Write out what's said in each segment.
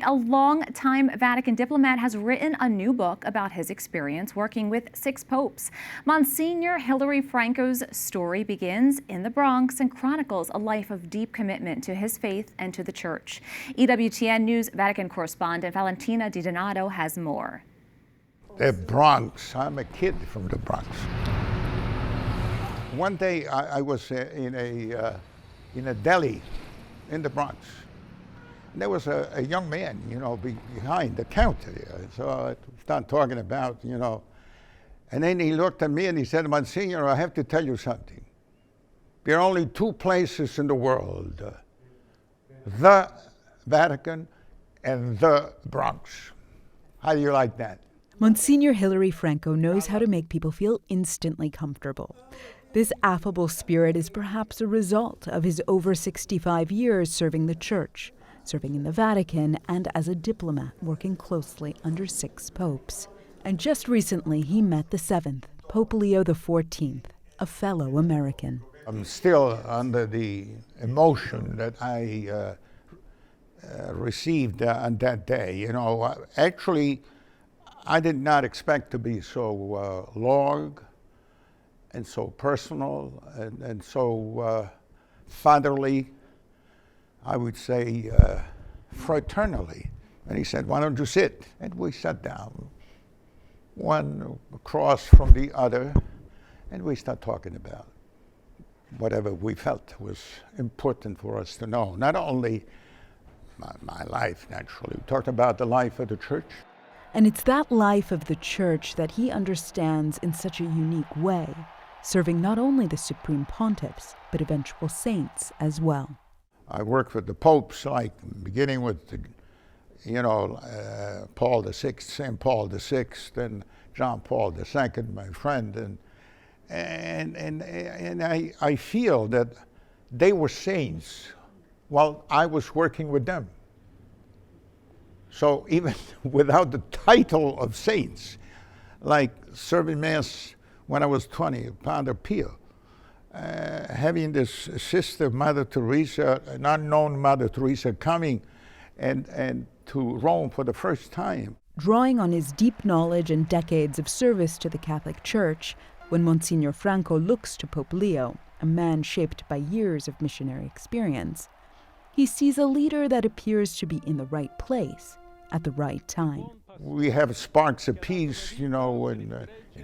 A long-time Vatican diplomat has written a new book about his experience working with 6 popes. Monsignor Hilary Franco's story begins in the Bronx and chronicles a life of deep commitment to his faith and to the Church. EWTN News Vatican correspondent Valentina Di Donato has more. The Bronx. I'm a kid from the Bronx. One day I was in a deli in the Bronx. And there was a young man, behind the counter there. So I started talking about, and then he looked at me and he said, "Monsignor, I have to tell you something. There are only 2 places in the world, the Vatican and the Bronx." How do you like that? Monsignor Hilary Franco knows how to make people feel instantly comfortable. This affable spirit is perhaps a result of his over 65 years serving the Church, serving in the Vatican, and as a diplomat working closely under 6 popes. And just recently, he met the 7th, Pope Leo XIV, a fellow American. I'm still under the emotion that I received on that day. Actually, I did not expect to be so long and so personal and so fatherly, I would say fraternally. And he said, "Why don't you sit?" And we sat down, one across from the other, and we started talking about whatever we felt was important for us to know. Not only my life, naturally. We talked about the life of the Church. And it's that life of the Church that he understands in such a unique way, serving not only the Supreme Pontiffs, but eventual saints as well. I worked with the popes, beginning with Paul VI, St. Paul VI, and John Paul II, my friend, and I feel that they were saints while I was working with them. So even without the title of saints, like serving Mass when I was 20, Father Pio, having this sister, Mother Teresa, an unknown Mother Teresa, coming and to Rome for the first time. Drawing on his deep knowledge and decades of service to the Catholic Church, when Monsignor Franco looks to Pope Leo, a man shaped by years of missionary experience, he sees a leader that appears to be in the right place at the right time. We have sparks of peace, in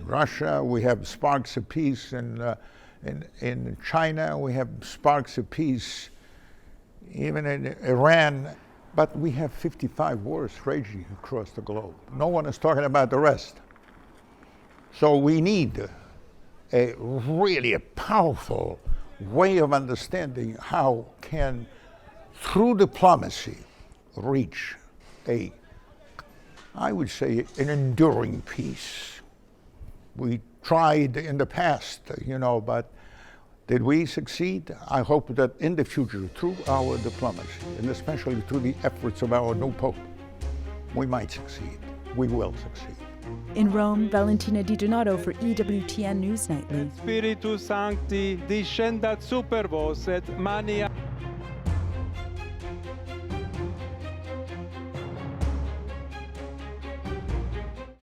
Russia. We have sparks of peace in China. We have sparks of peace even in Iran. But we have 55 wars raging across the globe. No one is talking about the rest. So we need a really powerful way of understanding how can, through diplomacy, reach I would say, an enduring peace. We tried in the past, but did we succeed? I hope that in the future, through our diplomacy, and especially through the efforts of our new Pope, we might succeed. We will succeed. In Rome, Valentina Di Donato for EWTN News Nightly. Spiritus Sancti, discendat super vos et mania